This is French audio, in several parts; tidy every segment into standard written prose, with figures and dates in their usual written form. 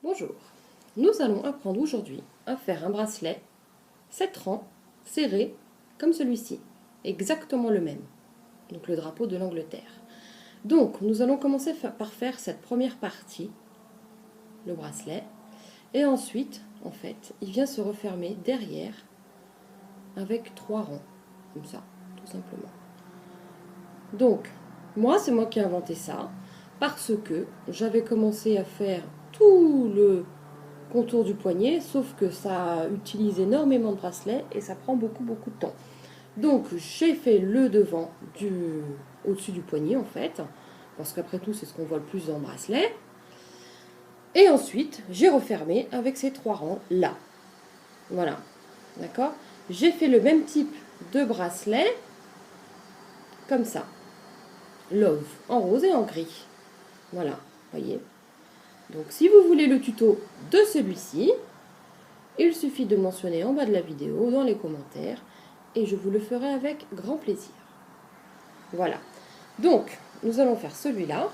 Bonjour, nous allons apprendre aujourd'hui à faire un bracelet 7 rangs serré comme celui-ci, exactement le même, donc le drapeau de l'Angleterre. Donc nous allons commencer par faire cette première partie, le bracelet, et ensuite, en fait, il vient se refermer derrière avec 3 rangs, comme ça, tout simplement. Donc, c'est moi qui ai inventé ça, parce que j'avais commencé à faire tout le contour du poignet, sauf que ça utilise énormément de bracelets et ça prend beaucoup de temps. Donc j'ai fait le devant au-dessus du poignet en fait, parce qu'après tout c'est ce qu'on voit le plus dans le bracelet. Et ensuite j'ai refermé avec ces 3 rangs là. Voilà, d'accord. J'ai fait le même type de bracelet, comme ça. Love, en rose et en gris. Voilà, voyez. Donc si vous voulez le tuto de celui-ci, il suffit de mentionner en bas de la vidéo, dans les commentaires, et je vous le ferai avec grand plaisir. Voilà. Donc, nous allons faire celui-là.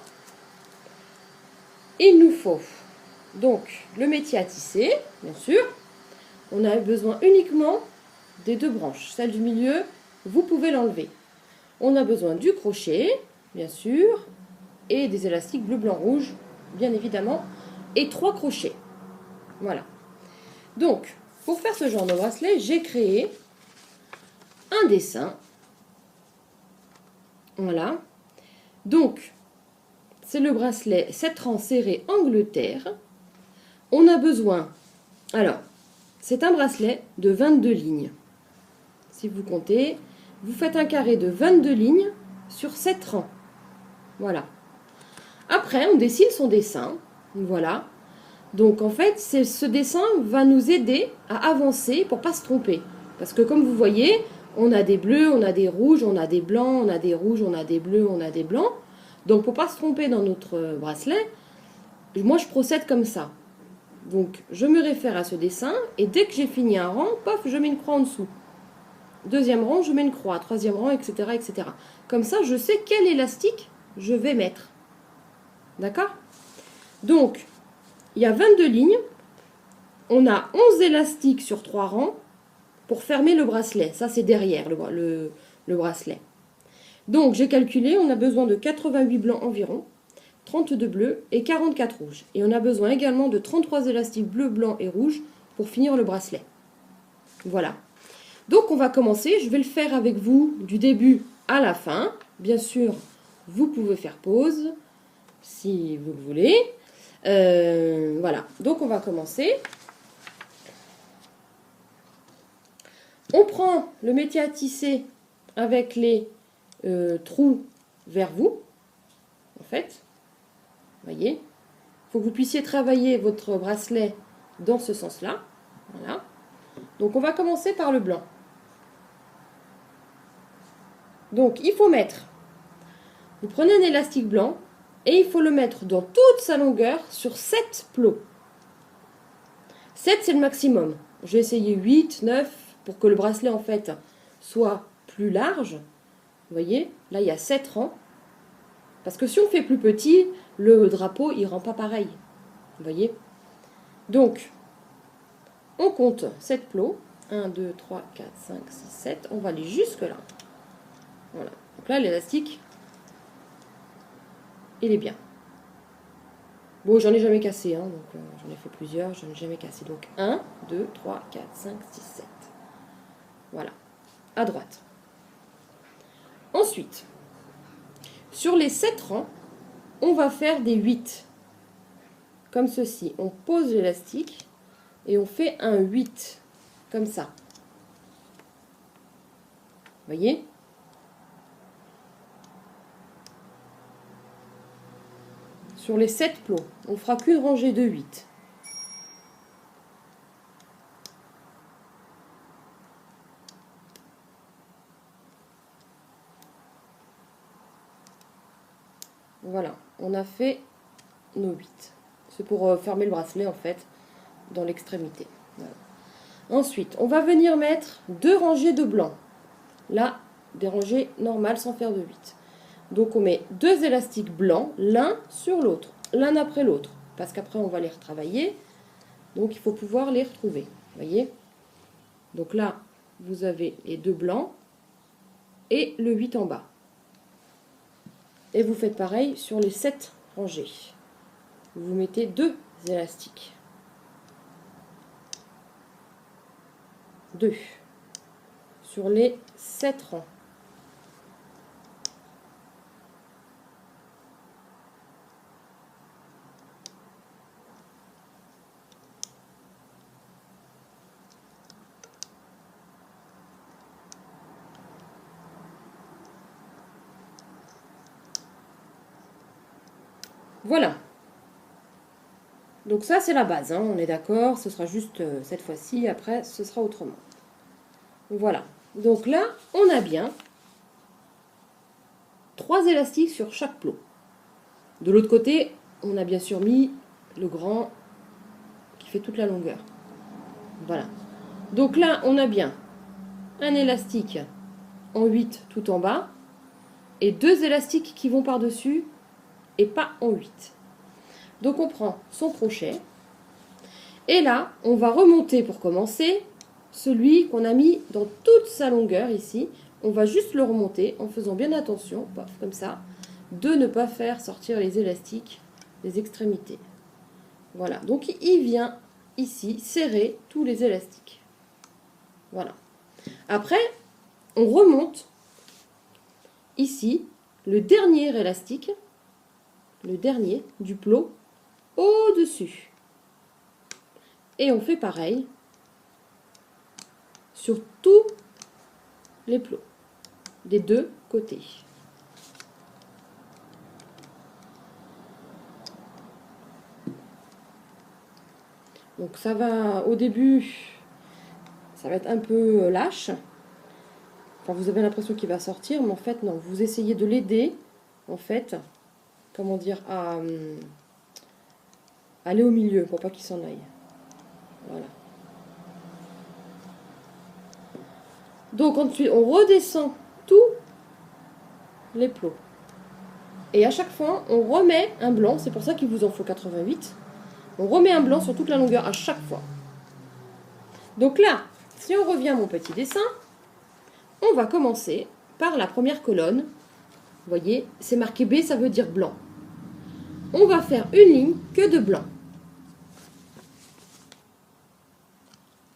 Il nous faut donc le métier à tisser, bien sûr. On a besoin uniquement des 2 branches. Celle du milieu, vous pouvez l'enlever. On a besoin du crochet, bien sûr, et des élastiques bleu, blanc, rouge, bien évidemment, et 3 crochets. Voilà. Donc, pour faire ce genre de bracelet, j'ai créé un dessin. Voilà. Donc, c'est le bracelet 7 rangs serré Angleterre. On a besoin... Alors, c'est un bracelet de 22 lignes. Si vous comptez, vous faites un carré de 22 lignes sur 7 rangs. Voilà. Après, on dessine son dessin. Voilà. Donc, en fait, ce dessin va nous aider à avancer pour ne pas se tromper. Parce que, comme vous voyez, on a des bleus, on a des rouges, on a des blancs, on a des rouges, on a des bleus, on a des blancs. Donc, pour ne pas se tromper dans notre bracelet, moi, je procède comme ça. Donc, je me réfère à ce dessin, et dès que j'ai fini un rang, paf, je mets une croix en dessous. Deuxième rang, je mets une croix. Troisième rang, etc., etc. Comme ça, je sais quel élastique je vais mettre. D'accord? Donc, il y a 22 lignes. On a 11 élastiques sur 3 rangs pour fermer le bracelet. Ça, c'est derrière le bracelet. Donc, j'ai calculé, on a besoin de 88 blancs environ, 32 bleus et 44 rouges. Et on a besoin également de 33 élastiques bleus, blancs et rouges pour finir le bracelet. Voilà. Donc, on va commencer. Je vais le faire avec vous du début à la fin. Bien sûr, vous pouvez faire pause si vous le voulez. Voilà. Donc, on va commencer. On prend le métier à tisser avec les trous vers vous, en fait. Voyez, il faut que vous puissiez travailler votre bracelet dans ce sens-là. Voilà. Donc, on va commencer par le blanc. Donc, il faut mettre, vous prenez un élastique blanc et il faut le mettre dans toute sa longueur sur 7 plots. 7, c'est le maximum. J'ai essayé 8, 9, pour que le bracelet, en fait, soit plus large. Vous voyez, là, il y a 7 rangs. Parce que si on fait plus petit, le drapeau, il ne rend pas pareil. Vous voyez? Donc, on compte 7 plots. 1, 2, 3, 4, 5, 6, 7. On va aller jusque là. Voilà. Donc là, l'élastique, il est bien. Bon, j'en ai jamais cassé, hein, donc j'en ai fait plusieurs, j'en ai jamais cassé. Donc 1, 2, 3, 4, 5, 6, 7. Voilà, à droite. Ensuite, sur les 7 rangs, on va faire des 8. Comme ceci. On pose l'élastique et on fait un 8. Comme ça. Vous voyez ? Sur les 7 plots, on ne fera qu'une rangée de 8. Voilà, on a fait nos 8. C'est pour fermer le bracelet, en fait, dans l'extrémité. Voilà. Ensuite, on va venir mettre 2 rangées de blanc. Là, des rangées normales sans faire de 8. Donc, on met 2 élastiques blancs, l'un sur l'autre, l'un après l'autre. parce qu'après on va les retravailler. Donc il faut pouvoir les retrouver. Vous voyez? Donc là, vous avez les 2 blancs et le 8 en bas. Et vous faites pareil sur les 7 rangées. Vous mettez 2 élastiques. 2 sur les 7 rangs. Voilà. Donc ça, c'est la base, hein, on est d'accord. Ce sera juste cette fois-ci, après, ce sera autrement. Voilà. Donc là, on a bien 3 élastiques sur chaque plot. De l'autre côté, on a bien sûr mis le grand qui fait toute la longueur. Voilà. Donc là, on a bien un élastique en 8 tout en bas et 2 élastiques qui vont par-dessus et pas en 8. Donc on prend son crochet et là, on va remonter pour commencer celui qu'on a mis dans toute sa longueur ici. On va juste le remonter en faisant bien attention, comme ça, de ne pas faire sortir les élastiques des extrémités. Voilà, donc il vient ici serrer tous les élastiques. Voilà. Après, on remonte ici le dernier élastique, le dernier du plot, au-dessus. Et on fait pareil sur tous les plots des 2 côtés. Donc ça va, au début, ça va être un peu lâche. Enfin, vous avez l'impression qu'il va sortir, mais en fait, non. Vous essayez de l'aider, en fait, comment dire, à aller au milieu pour pas qu'il s'en aille. Voilà. Donc ensuite, on redescend tous les plots. Et à chaque fois, on remet un blanc. C'est pour ça qu'il vous en faut 88. On remet un blanc sur toute la longueur à chaque fois. Donc là, si on revient à mon petit dessin, on va commencer par la première colonne. Vous voyez, c'est marqué B, ça veut dire blanc. On va faire une ligne que de blanc.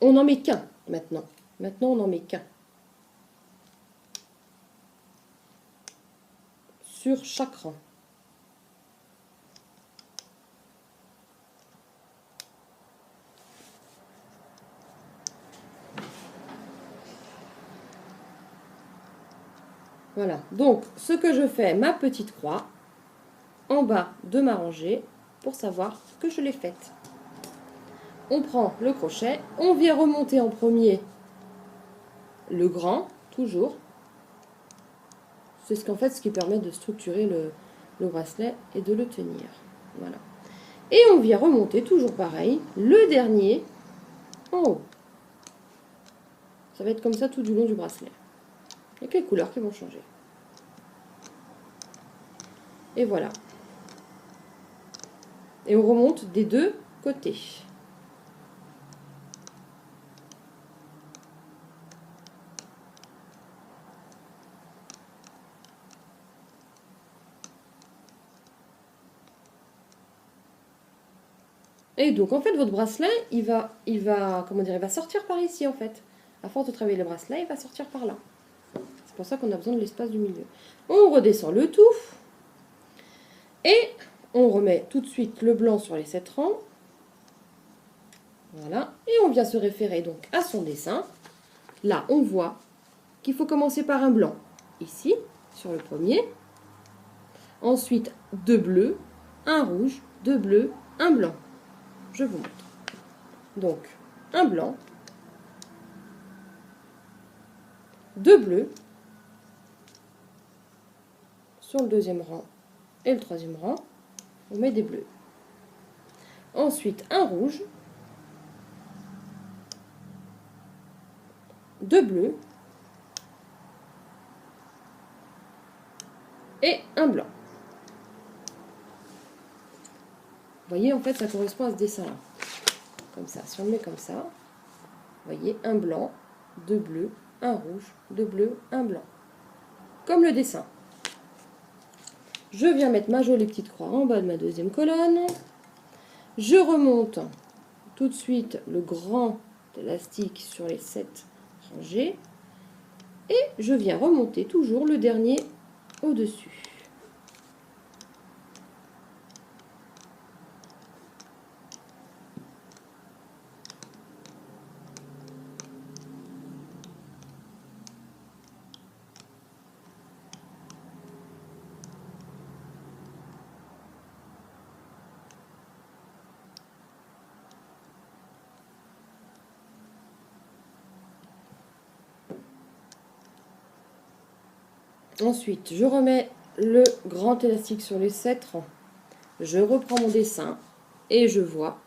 On n'en met qu'un maintenant. Maintenant, on n'en met qu'un. Sur chaque rang. Voilà. Donc, ce que je fais, ma petite croix, en bas de ma rangée, pour savoir que je l'ai faite. On prend le crochet, on vient remonter en premier le grand, toujours. C'est ce qui permet de structurer le bracelet et de le tenir. Voilà. Et on vient remonter, toujours pareil, le dernier en haut. Ça va être comme ça tout du long du bracelet. Il y a quelques couleurs qui vont changer. Et voilà. Et on remonte des 2 côtés. Et donc, en fait, votre bracelet, il va sortir par ici, en fait. À force de travailler le bracelet, il va sortir par là. C'est pour ça qu'on a besoin de l'espace du milieu. On redescend le tout. Et on remet tout de suite le blanc sur les 7 rangs. Voilà. Et on vient se référer donc à son dessin. Là, on voit qu'il faut commencer par un blanc. Ici, sur le premier. Ensuite, 2 bleus, un rouge, 2 bleus, un blanc. Je vous montre. Donc, un blanc, 2 bleus sur le 2e rang et le 3e rang. On met des bleus. Ensuite, un rouge, 2 bleus et un blanc. voyez, en fait, ça correspond à ce dessin-là. Comme ça, si on le met comme ça, vous voyez, un blanc, deux bleus, un rouge, deux bleus, un blanc. Comme le dessin. Je viens mettre ma jolie petite croix en bas de ma deuxième colonne. Je remonte tout de suite le grand élastique sur les 7 rangées. Et je viens remonter toujours le dernier au-dessus. Ensuite, je remets le grand élastique sur les 7 rangs. Je reprends mon dessin et je vois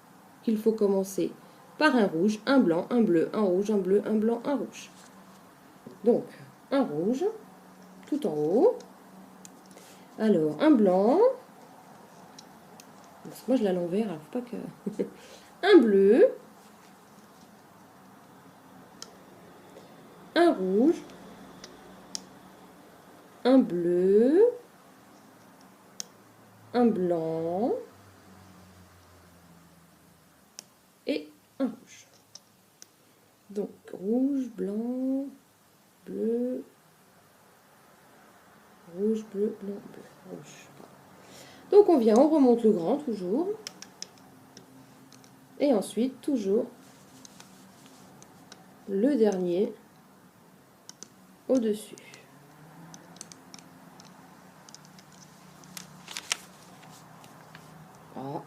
qu'il faut commencer par un rouge, un blanc, un bleu, un rouge, un bleu, un blanc, un rouge. Donc, un rouge tout en haut. Alors, un blanc. Moi, je l'ai à l'envers, alors faut pas que... un bleu. Un rouge. Un bleu. Un blanc. Et un rouge. Donc, rouge, blanc, bleu, rouge, bleu, blanc, bleu, rouge. Donc, on vient, on remonte le grand toujours. Et ensuite, toujours le dernier au-dessus. Ah.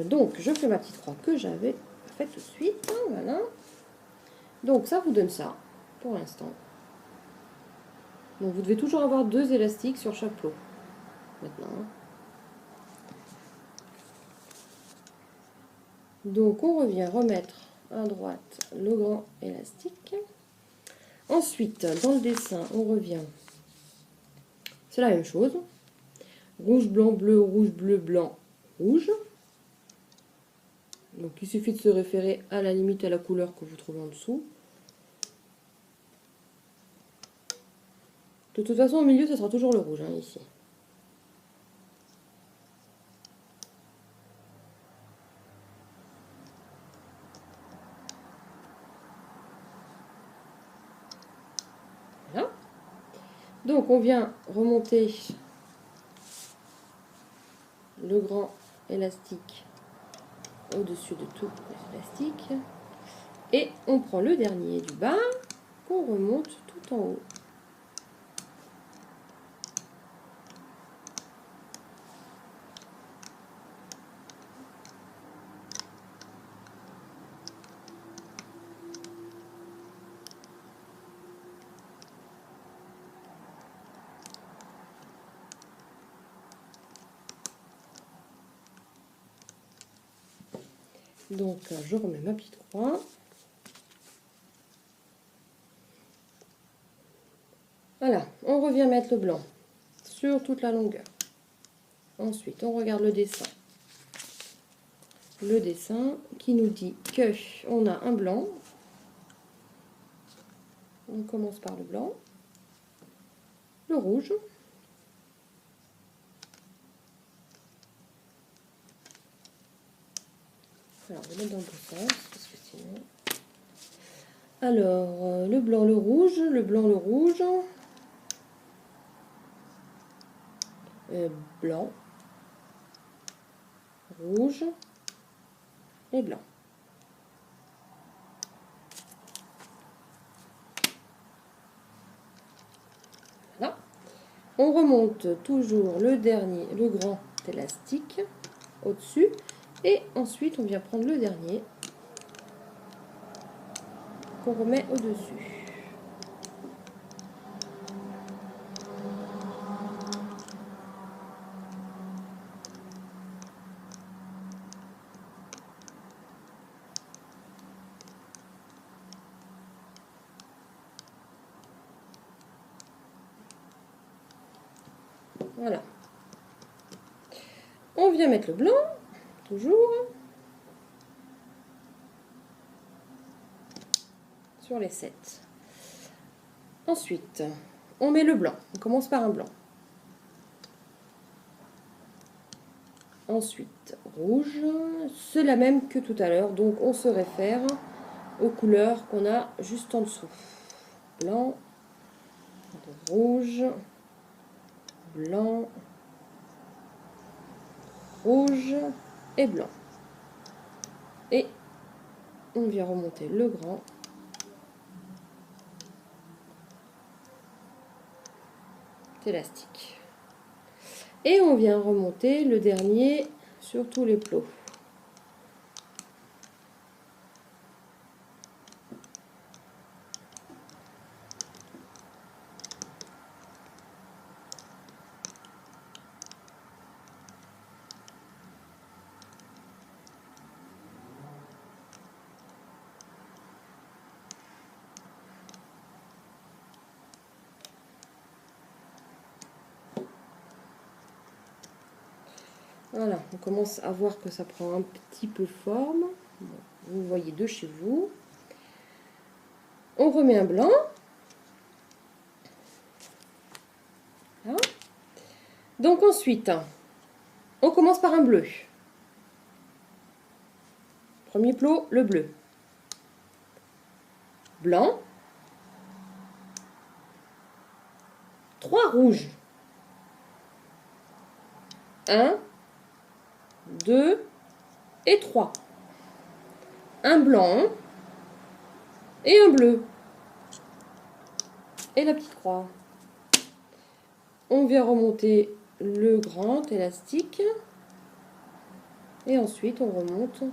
Donc, je fais ma petite croix que j'avais faite tout de suite. Voilà. Donc, ça vous donne ça, pour l'instant. Donc, vous devez toujours avoir 2 élastiques sur chaque plot. Maintenant. Donc, on revient remettre à droite le grand élastique. Ensuite, dans le dessin, on revient. C'est la même chose. Rouge, blanc, bleu, rouge, bleu, blanc, rouge. Donc, il suffit de se référer à la limite à la couleur que vous trouvez en dessous. De toute façon, au milieu, ce sera toujours le rouge, hein, ici. Voilà. Donc, on vient remonter le grand élastique au-dessus de tout l'élastique. Et on prend le dernier du bas, qu'on remonte tout en haut. Donc, je remets ma petite croix. Voilà, on revient mettre le blanc sur toute la longueur. Ensuite, on regarde le dessin. Le dessin qui nous dit que on a un blanc. On commence par le blanc. Le rouge. Alors, on va mettre dans le bon sens, parce que sinon... Alors, le blanc, le rouge, le blanc, le rouge. Blanc, rouge et blanc. Voilà. On remonte toujours le dernier, le grand élastique au-dessus. Et ensuite, on vient prendre le dernier qu'on remet au-dessus. Voilà. On vient mettre le blanc, toujours, sur les 7. Ensuite, on met le blanc. On commence par un blanc. Ensuite, rouge. C'est la même que tout à l'heure, donc on se réfère aux couleurs qu'on a juste en dessous. Blanc, rouge, blanc, rouge et blanc. Et on vient remonter le grand. Élastique. Et on vient remonter le dernier sur tous les plots. Voilà, on commence à voir que ça prend un petit peu forme. Bon, vous voyez de chez vous. On remet un blanc. Voilà. Donc ensuite, on commence par un bleu. Premier plot, le bleu. Blanc. 3 rouges. 1, 2 et 3. Un blanc et un bleu. Et la petite croix. On vient remonter le grand élastique. Et ensuite, on remonte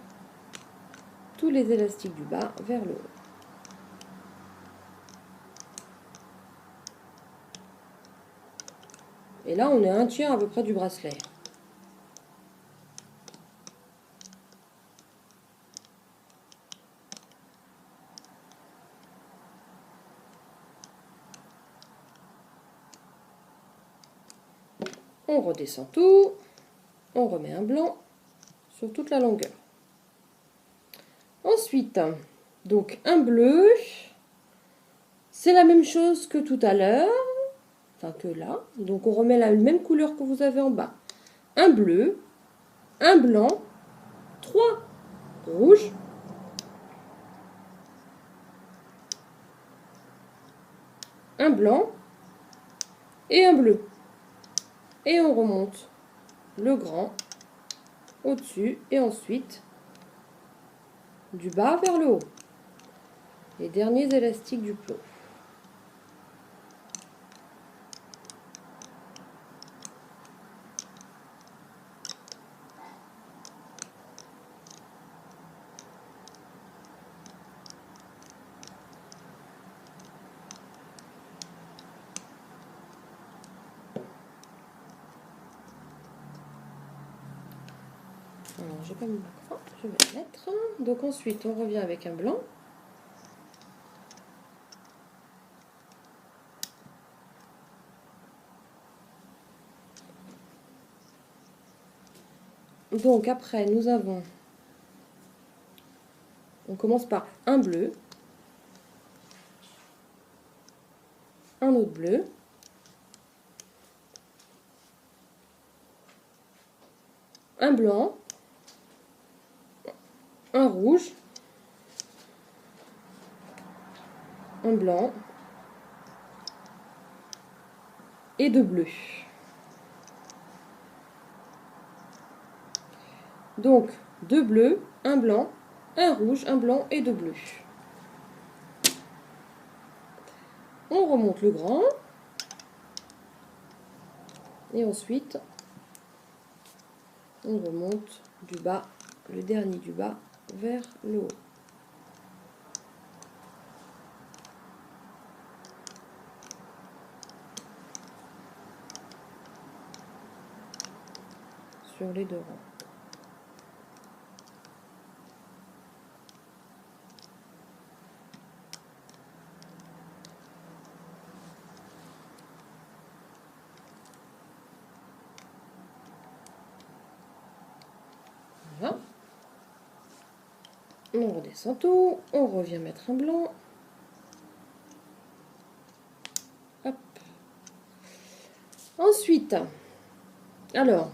tous les élastiques du bas vers le haut. Et là, on est à un tiers à peu près du bracelet. On redescend tout. On remet un blanc sur toute la longueur. Ensuite, donc un bleu. C'est la même chose que tout à l'heure. Enfin que là. Donc on remet la même couleur que vous avez en bas. Un bleu, un blanc, 3 rouges, un blanc et un bleu. Et on remonte le grand au-dessus et ensuite du bas vers le haut. Les derniers élastiques du plot. Alors, j'ai pas mis ma croix, je vais la mettre. Donc ensuite, on revient avec un blanc. Donc après, nous avons, on commence par un bleu, un autre bleu, un blanc, un rouge, un blanc et 2 bleus. Donc 2 bleus, un blanc, un rouge, un blanc et 2 bleus. On remonte le grand et ensuite on remonte du bas, le dernier du bas vers le haut. Sur les 2 rangs. On redescend tout, on revient mettre un blanc. Hop. Ensuite, alors,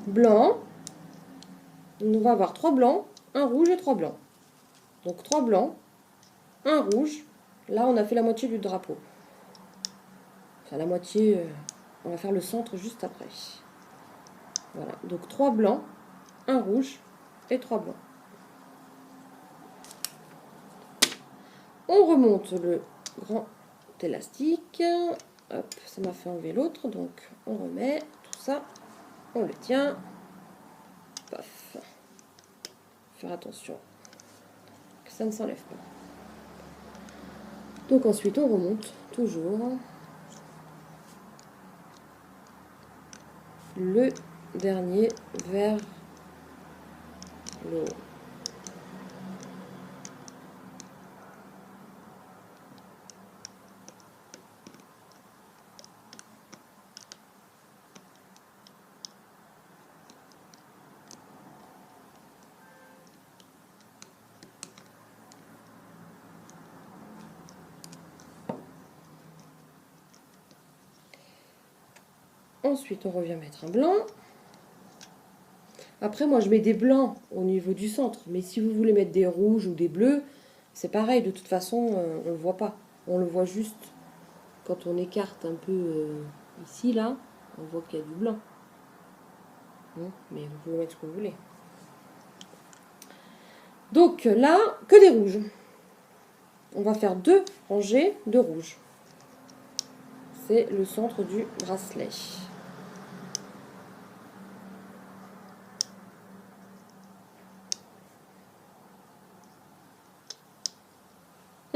blanc, on va avoir 3 blancs, un rouge et 3 blancs. Donc 3 blancs, un rouge. Là, on a fait la moitié du drapeau. Enfin, la moitié, on va faire le centre juste après. Voilà, donc 3 blancs, un rouge et 3 blancs. On remonte le grand élastique. Hop, ça m'a fait enlever l'autre, donc on remet tout ça, on le tient. Paf. Faire attention que ça ne s'enlève pas. Donc ensuite on remonte toujours le dernier vers le haut. Ensuite, on revient mettre un blanc. Après, moi, je mets des blancs au niveau du centre. Mais si vous voulez mettre des rouges ou des bleus, c'est pareil. De toute façon, on ne le voit pas. On le voit juste quand on écarte un peu ici, là. On voit qu'il y a du blanc. Mais vous pouvez mettre ce que vous voulez. Donc là, que des rouges. On va faire 2 rangées de rouges. C'est le centre du bracelet.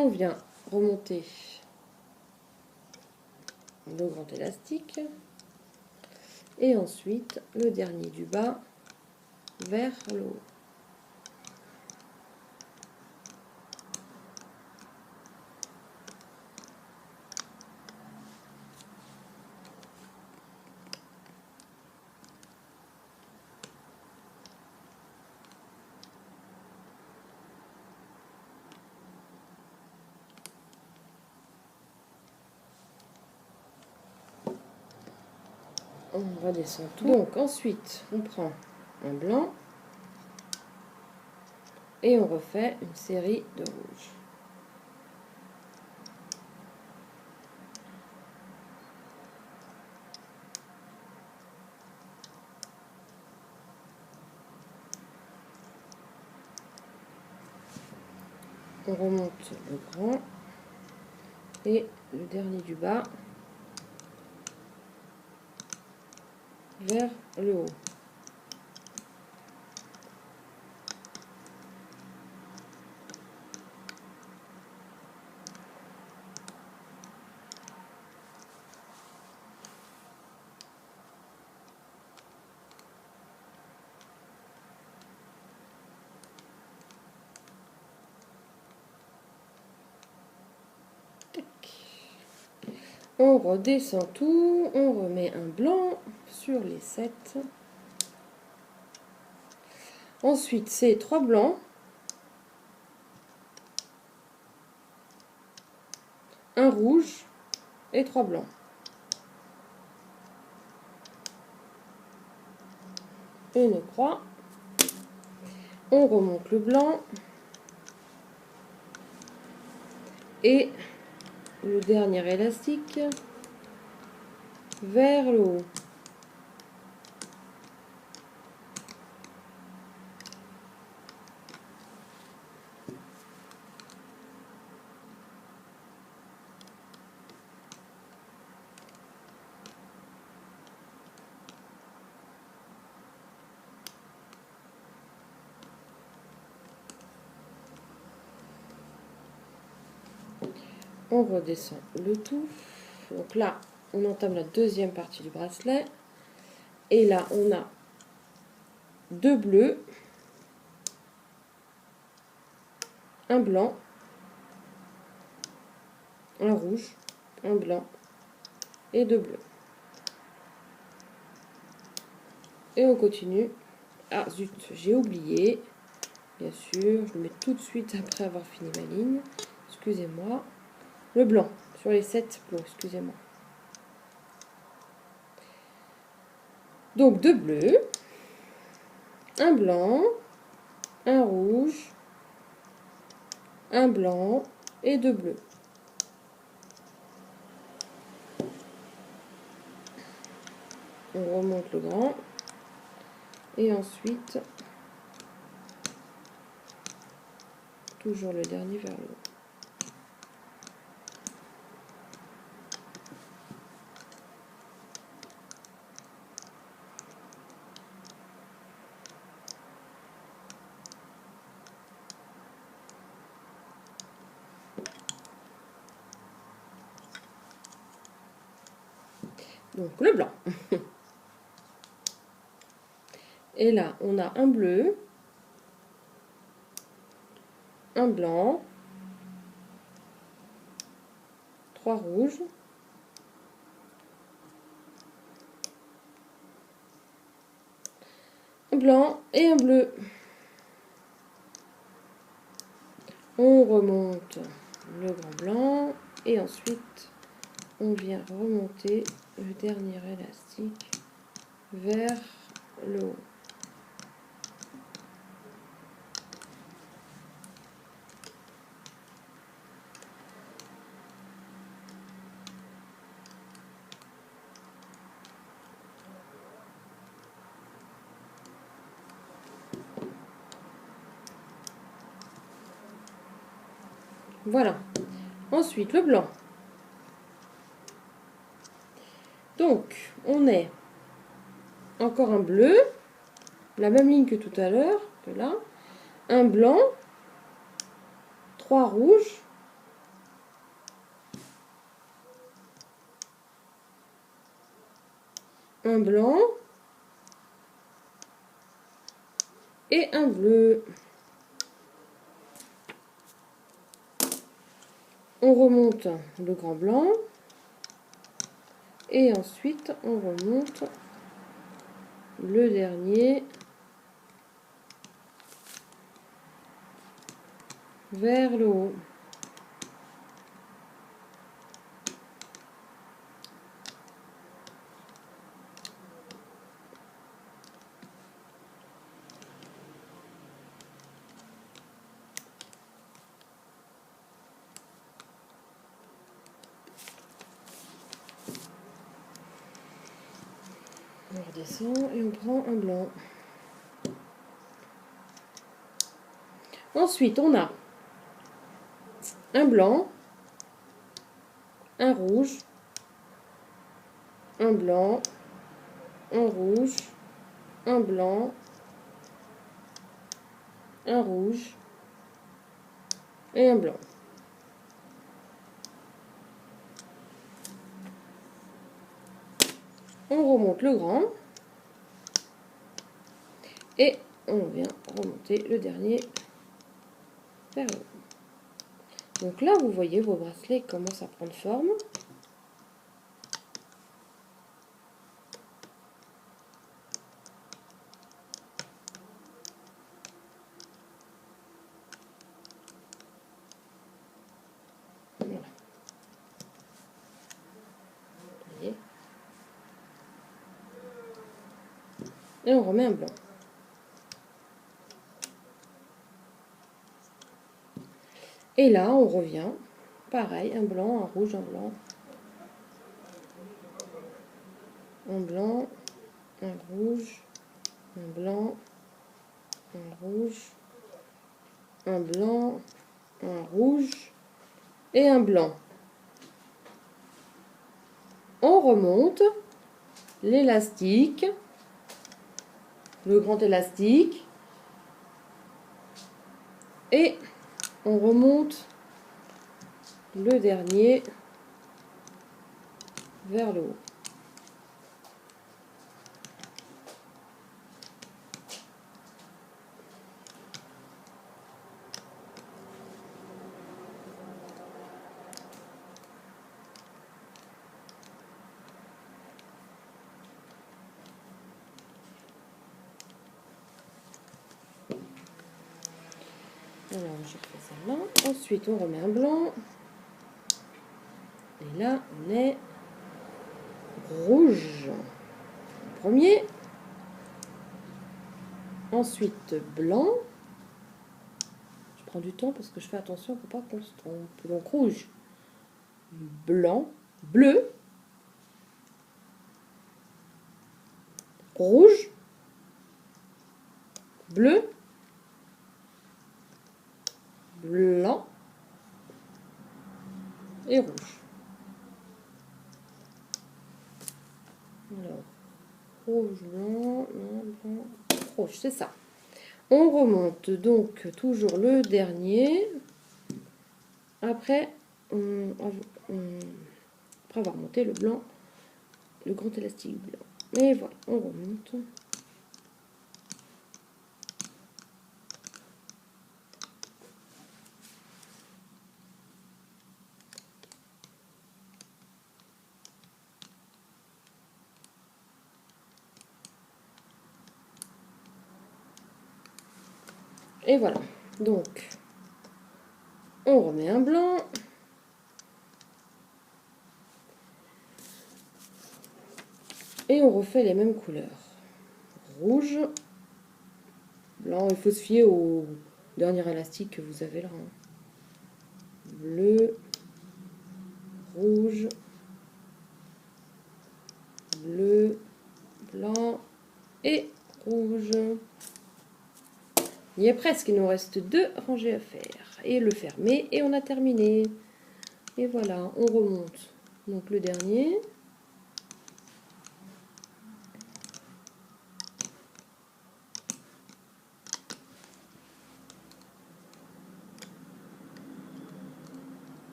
On vient remonter le grand élastique et ensuite le dernier du bas vers le haut. On redescend tout. Donc ensuite, on prend un blanc et on refait une série de rouges. On remonte le grand et le dernier du bas vers le haut. On redescend tout, on remet un blanc sur les 7. Ensuite, c'est 3 blancs, un rouge et 3 blancs. Une croix. On remonte le blanc et le dernier élastique vers le haut. On redescend le tout. Donc là, on entame la deuxième partie du bracelet. Et là, on a 2 bleus, un blanc, un rouge, un blanc et 2 bleus. Et on continue Ah zut, j'ai oublié. Bien sûr, je le mets tout de suite après avoir fini ma ligne. Excusez-moi. Le blanc, sur les 7 plots, excusez-moi. Donc 2 bleus, un blanc, un rouge, un blanc et 2 bleus. On remonte le grand. Et ensuite, toujours le dernier vers le haut. Donc le blanc. Et là, on a un bleu, un blanc, 3 rouges, un blanc et un bleu. On remonte le grand blanc et ensuite on vient remonter le dernier élastique vers le haut. Voilà. Ensuite, le blanc. Donc, on est encore un bleu, la même ligne que tout à l'heure, que là. Un blanc, 3 rouges, un blanc et un bleu. On remonte le grand blanc et ensuite on remonte le dernier vers le haut. On redescend et on prend un blanc. Ensuite, on a un blanc, un rouge, un blanc, un rouge, un blanc, un rouge et un blanc. On remonte le grand et on vient remonter le dernier vers le haut. Donc là, vous voyez, vos bracelets commencent à prendre forme. Voilà. Vous voyez. Et on remet un blanc. Et là, on revient. Pareil, un blanc, un rouge, un blanc. Un blanc, un rouge, un blanc, un rouge, un blanc, un rouge et un blanc. On remonte l'élastique, le grand élastique, et on remonte le dernier vers le haut. Alors, j'ai fait celle-là. Ensuite, on remet un blanc. Et là, on est rouge. Premier. Ensuite, blanc. Je prends du temps parce que je fais attention pour pas qu'on se trompe. Donc, rouge, blanc, bleu, rouge, bleu, blanc et rouge. Alors, rouge, blanc, blanc, rouge, c'est ça. On remonte donc toujours le dernier. Après avoir monté le blanc, le grand élastique blanc. Et voilà, on remonte. Et voilà. Donc, on remet un blanc. Et on refait les mêmes couleurs. Rouge, blanc, il faut se fier au dernier élastique que vous avez là. Bleu, rouge, bleu, blanc et rouge. Il y est presque, il nous reste 2 rangées à faire. Et le fermer et on a terminé. Et voilà, on remonte. Donc le dernier.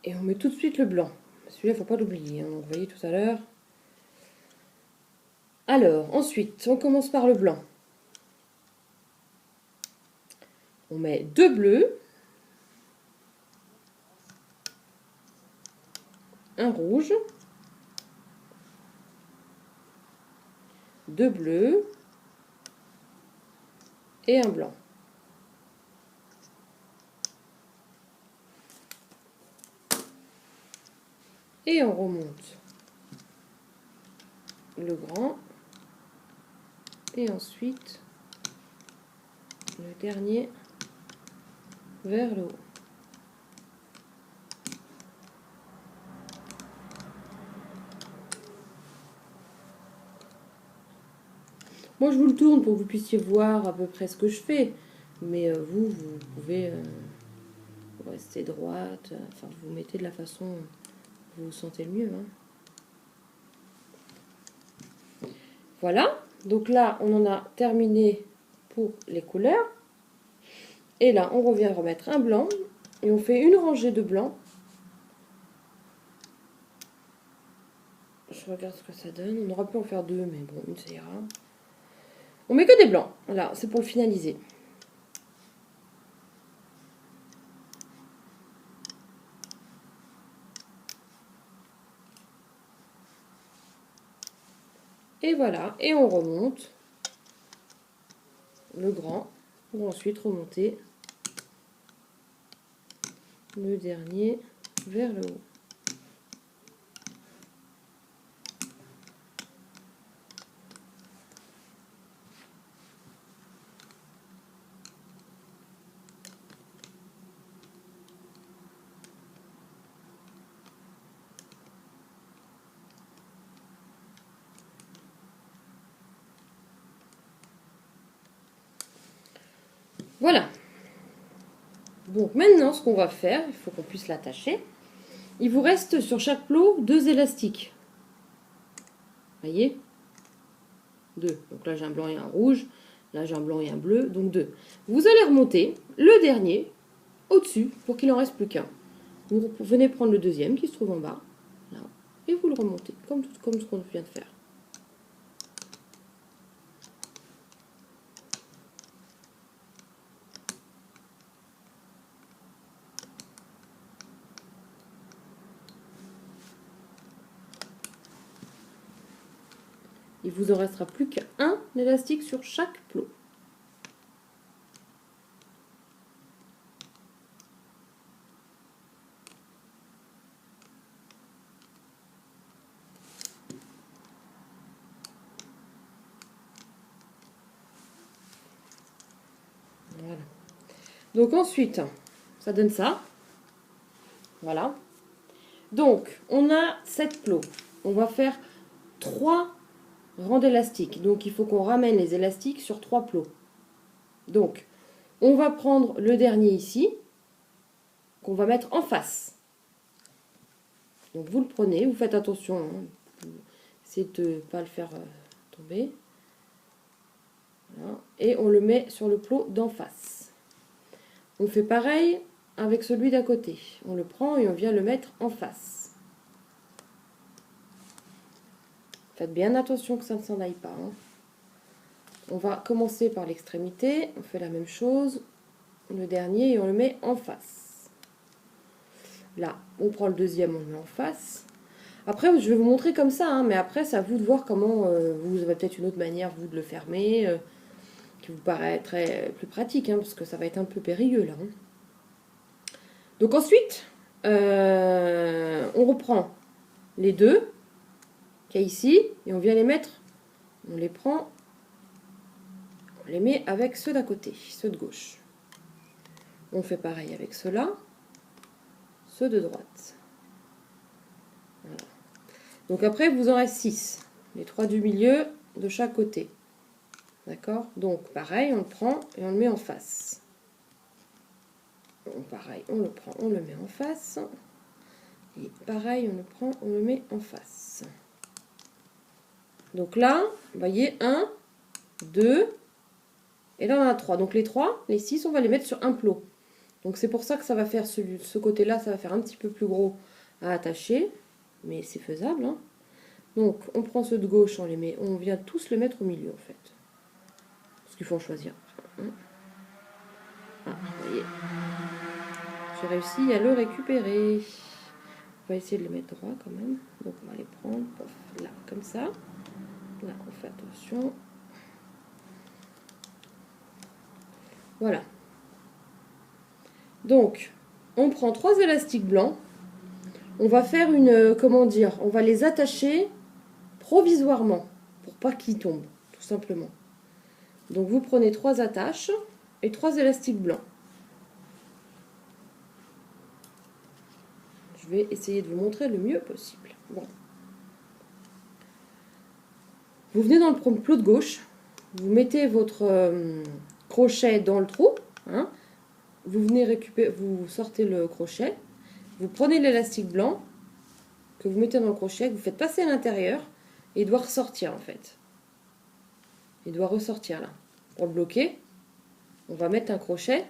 Et on met tout de suite le blanc. Celui-là, il ne faut pas l'oublier. Hein. Vous voyez tout à l'heure. Alors, ensuite, on commence par le blanc. On met 2 bleus. Un rouge. 2 bleus. Et un blanc. Et on remonte le grand. Et ensuite, le dernier vers le haut. Moi, je vous le tourne pour que vous puissiez voir à peu près ce que je fais. Mais vous pouvez rester droite. Enfin, vous mettez de la façon dont vous vous sentez le mieux. Hein. Voilà. Donc là, on en a terminé pour les couleurs. Et là, on revient remettre un blanc. Et on fait une rangée de blanc. Je regarde ce que ça donne. On aurait pu en faire 2, mais bon, une ça ira. On met que des blancs. Voilà, c'est pour le finaliser. Et voilà, et on remonte le grand pour ensuite remonter le dernier vers le haut. Voilà. Donc maintenant, ce qu'on va faire, il faut qu'on puisse l'attacher. Il vous reste sur chaque plot 2 élastiques. Voyez 2. Donc là, j'ai un blanc et un rouge. Là, j'ai un blanc et un bleu. Donc 2. Vous allez remonter le dernier au-dessus pour qu'il n'en reste plus qu'un. Vous venez prendre le deuxième qui se trouve en bas. Là. Et vous le remontez comme ce qu'on vient de faire. Il vous en restera plus qu'un élastique sur chaque plot. Voilà. Donc ensuite, ça donne ça. Voilà. Donc, on a 7 plots. On va faire 3 rangs d'élastiques. Donc, il faut qu'on ramène les élastiques sur 3 plots. Donc, on va prendre le dernier ici, qu'on va mettre en face. Donc, vous le prenez, vous faites attention. Hein. Essayez de ne pas le faire tomber. Voilà. Et on le met sur le plot d'en face. On fait pareil avec celui d'à côté. On le prend et on vient le mettre en face. Faites bien attention que ça ne s'en aille pas. Hein. On va commencer par l'extrémité. On fait la même chose. Le dernier et on le met en face. Là, on prend le deuxième, on le met en face. Après, je vais vous montrer comme ça, hein, mais après, c'est à vous de voir comment vous avez peut-être une autre manière, vous, de le fermer, qui vous paraîtrait plus pratique, hein, parce que ça va être un peu périlleux, là. Hein. Donc ensuite, on reprend les deux qu'il y a ici, et on vient les mettre, on les prend, on les met avec ceux d'à côté, ceux de gauche. On fait pareil avec ceux-là, ceux de droite. Voilà. Donc après, il vous en reste 6. Les 3 du milieu de chaque côté. D'accord? Donc pareil, on le prend et on le met en face. Donc, pareil, on le prend, on le met en face. Et pareil, on le prend, on le met en face. Donc là, vous voyez, 1, 2, et là on en a 3. Donc les 3, les 6, on va les mettre sur un plot. Donc c'est pour ça que ça va faire ce côté-là, ça va faire un petit peu plus gros à attacher. Mais c'est faisable. Hein. Donc on prend ceux de gauche, on les met, on vient tous le mettre au milieu en fait. Parce qu'il faut en choisir. Ah, vous voyez. J'ai réussi à le récupérer. On va essayer de le mettre droit quand même. Donc on va les prendre, pof, là, comme ça. Là, on fait attention. Voilà. Donc, on prend 3 élastiques blancs. On va faire une, comment dire, on va les attacher provisoirement pour pas qu'ils tombent, tout simplement. Donc vous prenez 3 attaches et 3 élastiques blancs. Je vais essayer de vous montrer le mieux possible. Bon. Vous venez dans le plot de gauche, vous mettez votre crochet dans le trou, hein, vous venez récupérer, vous sortez le crochet, vous prenez l'élastique blanc que vous mettez dans le crochet, que vous faites passer à l'intérieur et il doit ressortir en fait. Il doit ressortir là. Pour le bloquer, on va mettre un crochet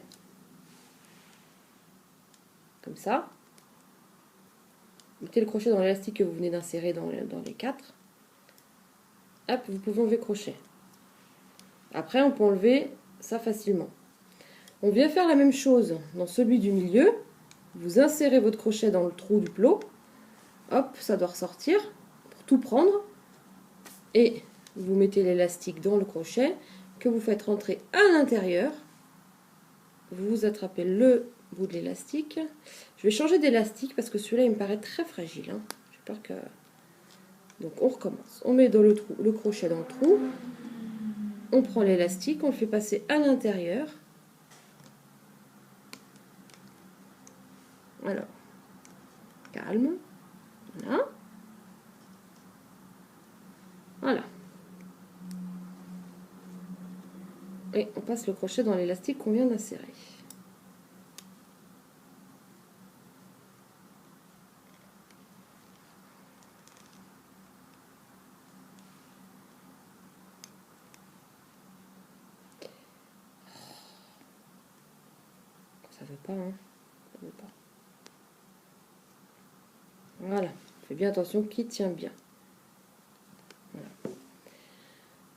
comme ça. Mettez le crochet dans l'élastique que vous venez d'insérer dans les 4. Hop, vous pouvez enlever le crochet. Après, on peut enlever ça facilement. On vient faire la même chose dans celui du milieu. Vous insérez votre crochet dans le trou du plot. Hop, ça doit ressortir pour tout prendre. Et vous mettez l'élastique dans le crochet que vous faites rentrer à l'intérieur. Vous attrapez le bout de l'élastique. Je vais changer d'élastique parce que celui-là, il me paraît très fragile. Hein. J'ai peur que... Donc, on recommence. On met dans le crochet dans le trou. On prend l'élastique, on le fait passer à l'intérieur. Alors, calme. Voilà. Voilà. Et on passe le crochet dans l'élastique qu'on vient d'insérer. Ça veut pas, hein. Ça veut pas. Voilà. Fais bien attention qu'il tient bien. Voilà.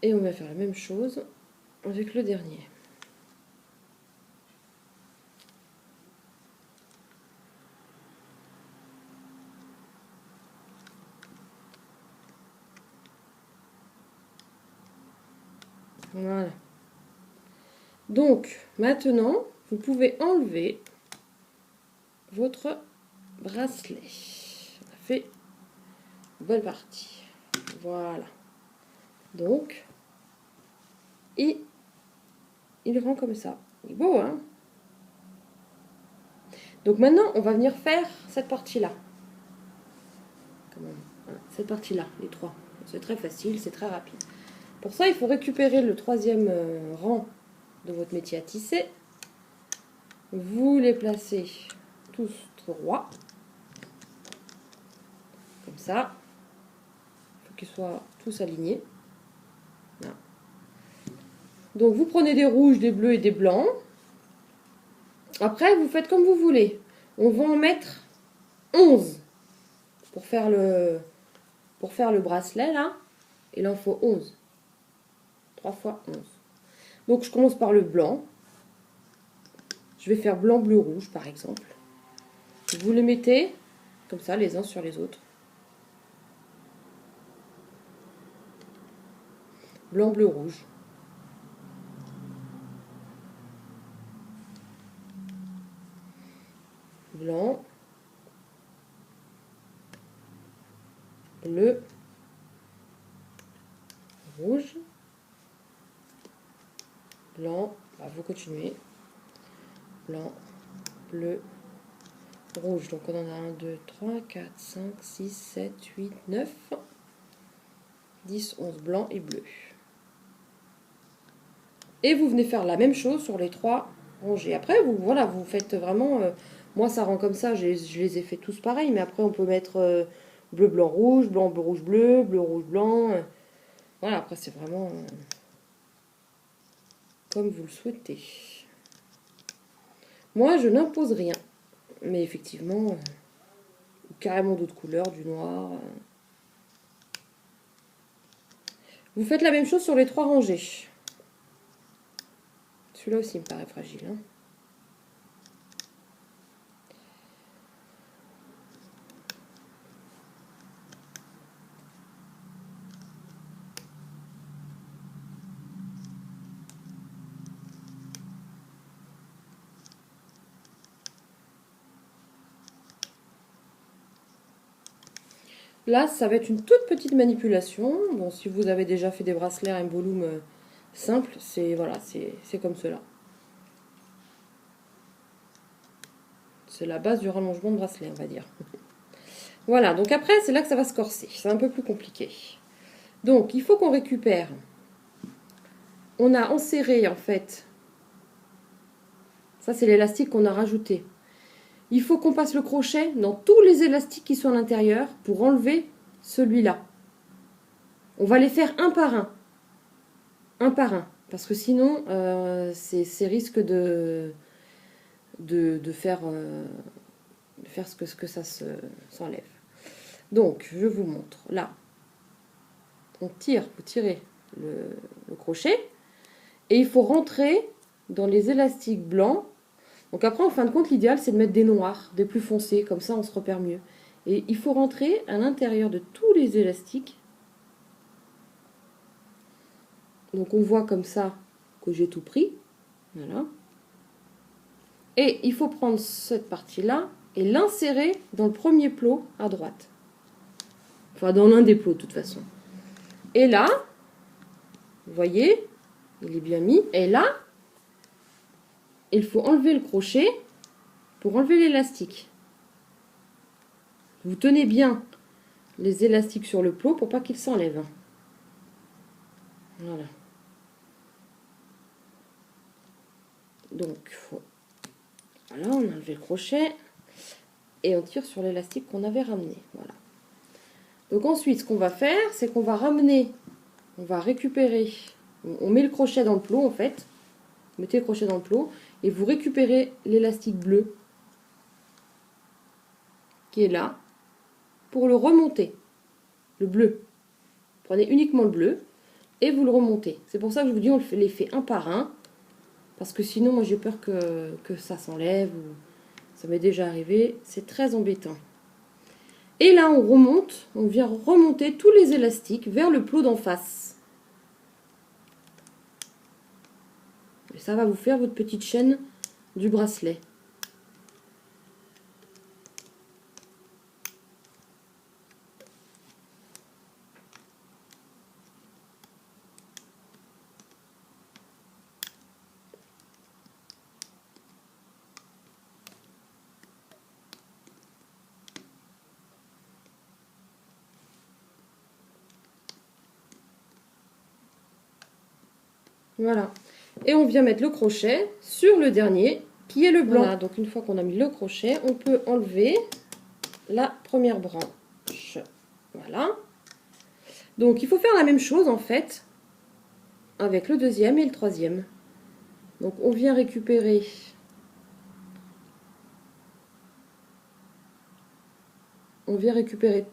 Et on va faire la même chose avec le dernier. Voilà. Donc, maintenant, vous pouvez enlever votre bracelet. On a fait une bonne partie. Voilà. Donc, et il rend comme ça. Il est beau, hein? Donc maintenant, on va venir faire cette partie-là. Cette partie-là, les trois. C'est très facile, c'est très rapide. Pour ça, il faut récupérer le troisième rang de votre métier à tisser. Vous les placez tous droits. Comme ça. Il faut qu'ils soient tous alignés. Là. Donc vous prenez des rouges, des bleus et des blancs. Après, vous faites comme vous voulez. On va en mettre 11 pour faire le bracelet, là. Il en faut 11. 3 fois 11. Donc, je commence par le blanc. Je vais faire blanc, bleu, rouge, par exemple. Vous les mettez comme ça, les uns sur les autres. Blanc, bleu, rouge. Blanc. Bleu. Rouge. Blanc. Bah, vous continuez. Blanc. Bleu. Rouge. Donc on en a 1, 2, 3, 4, 5, 6, 7, 8, 9, 10, 11 blancs et bleus. Et vous venez faire la même chose sur les 3 rangées. Après, vous faites vraiment... moi, ça rend comme ça, je les ai fait tous pareil. Mais après, on peut mettre bleu, blanc, rouge, blanc, bleu, rouge, bleu, bleu, rouge, blanc. Voilà, après, c'est vraiment comme vous le souhaitez. Moi, je n'impose rien. Mais effectivement, carrément d'autres couleurs, du noir. Vous faites la même chose sur les 3 rangées. Celui-là aussi me paraît fragile. Hein. Là, ça va être une toute petite manipulation. Bon, si vous avez déjà fait des bracelets à un volume simple, c'est voilà, c'est comme cela. C'est la base du rallongement de bracelet, on va dire. Voilà, donc après, c'est là que ça va se corser. C'est un peu plus compliqué. Donc, il faut qu'on récupère. On a enserré, en fait. Ça, c'est l'élastique qu'on a rajouté. Il faut qu'on passe le crochet dans tous les élastiques qui sont à l'intérieur pour enlever celui-là. On va les faire un par un. Un par un. Parce que sinon, c'est risque de faire ce que ça s'enlève. Donc, je vous montre. Là, on tire, vous tirez le crochet. Et il faut rentrer dans les élastiques blancs. Donc après, en fin de compte, l'idéal, c'est de mettre des noirs, des plus foncés. Comme ça, on se repère mieux. Et il faut rentrer à l'intérieur de tous les élastiques. Donc on voit comme ça que j'ai tout pris. Voilà. Et il faut prendre cette partie-là et l'insérer dans le premier plot à droite. Enfin, dans l'un des plots, de toute façon. Et là, vous voyez, il est bien mis. Et là, il faut enlever le crochet pour enlever l'élastique. Vous tenez bien les élastiques sur le plot pour pas qu'ils s'enlèvent. Voilà. Donc, voilà, on a enlevé le crochet et on tire sur l'élastique qu'on avait ramené. Voilà. Donc ensuite, ce qu'on va faire, c'est qu'on va ramener, on va récupérer, on met le crochet dans le plot en fait. Vous mettez le crochet dans le plot et vous récupérez l'élastique bleu qui est là pour le remonter. Le bleu. Prenez uniquement le bleu et vous le remontez. C'est pour ça que je vous dis on les fait un par un. Parce que sinon, moi j'ai peur que ça s'enlève. Ça m'est déjà arrivé. C'est très embêtant. Et là, on remonte. On vient remonter tous les élastiques vers le plot d'en face. Ça va vous faire votre petite chaîne du bracelet. Voilà. Et on vient mettre le crochet sur le dernier qui est le blanc. Voilà, donc une fois qu'on a mis le crochet, on peut enlever la première branche. Voilà. Donc il faut faire la même chose en fait avec le deuxième et le troisième. Donc on vient récupérer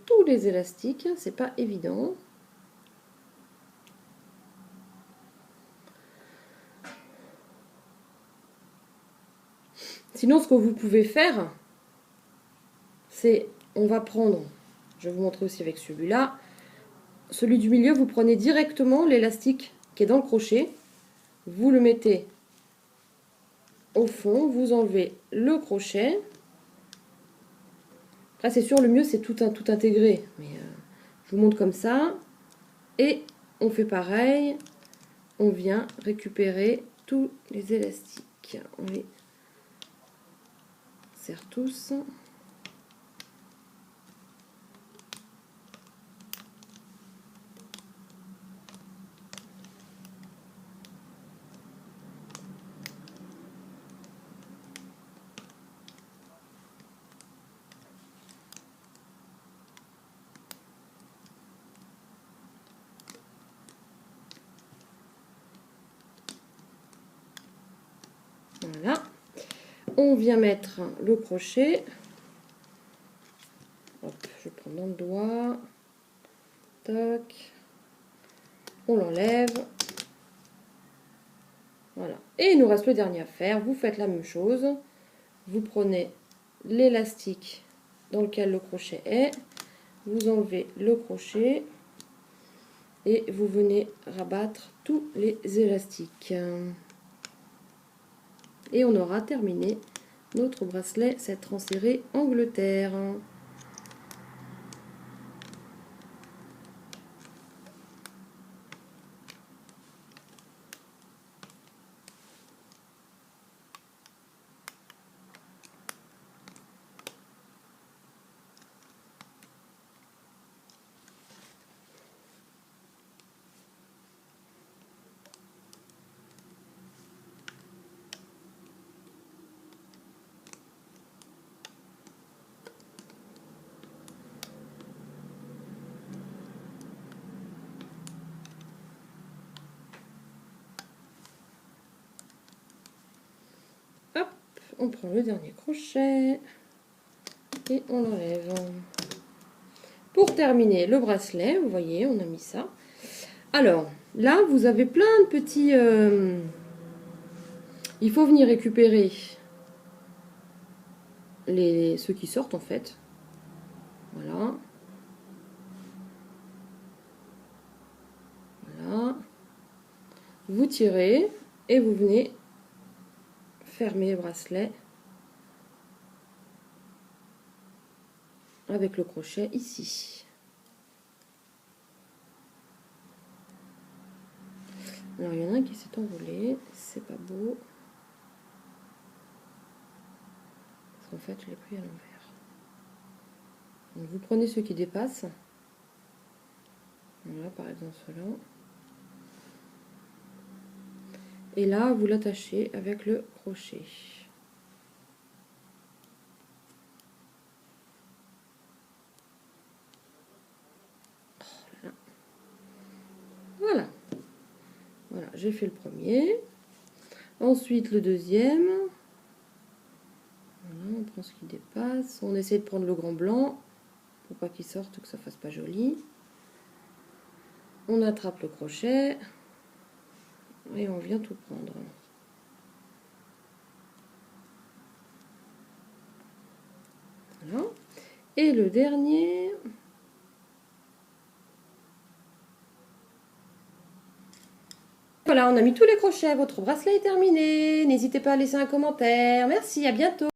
tous les élastiques, c'est pas évident. Sinon, ce que vous pouvez faire, c'est, on va prendre, je vais vous montrer aussi avec celui-là, celui du milieu, vous prenez directement l'élastique qui est dans le crochet, vous le mettez au fond, vous enlevez le crochet. Après, c'est sûr, le mieux, c'est tout intégrer, mais je vous montre comme ça. Et on fait pareil, on vient récupérer tous les élastiques. On les serre tous. Voilà. On vient mettre le crochet. Hop, je prends dans le doigt. Toc. On l'enlève. Voilà. Et il nous reste le dernier à faire. Vous faites la même chose. Vous prenez l'élastique dans lequel le crochet est. Vous enlevez le crochet. Et vous venez rabattre tous les élastiques. Et on aura terminé notre bracelet 7 rangs serrés Angleterre. Hop, on prend le dernier crochet et on l'enlève. Pour terminer le bracelet, vous voyez, on a mis ça. Alors, là, vous avez plein de petits... il faut venir récupérer ceux qui sortent, en fait. Voilà. Voilà. Vous tirez et vous venez fermer le bracelet avec le crochet ici. Alors il y en a un qui s'est enroulé, c'est pas beau. Parce qu'en fait je l'ai pris à l'envers. Donc vous prenez ceux qui dépassent. Voilà par exemple cela. Et là vous l'attachez avec le crochet. Voilà. Voilà, j'ai fait le premier. Ensuite le deuxième. Voilà, on prend ce qui dépasse. On essaie de prendre le grand blanc pour pas qu'il sorte, que ça fasse pas joli. On attrape le crochet et on vient tout prendre. Voilà. Et le dernier. voilà, on a mis tous les crochets. Votre bracelet est terminé. N'hésitez pas à laisser un commentaire. Merci, à bientôt.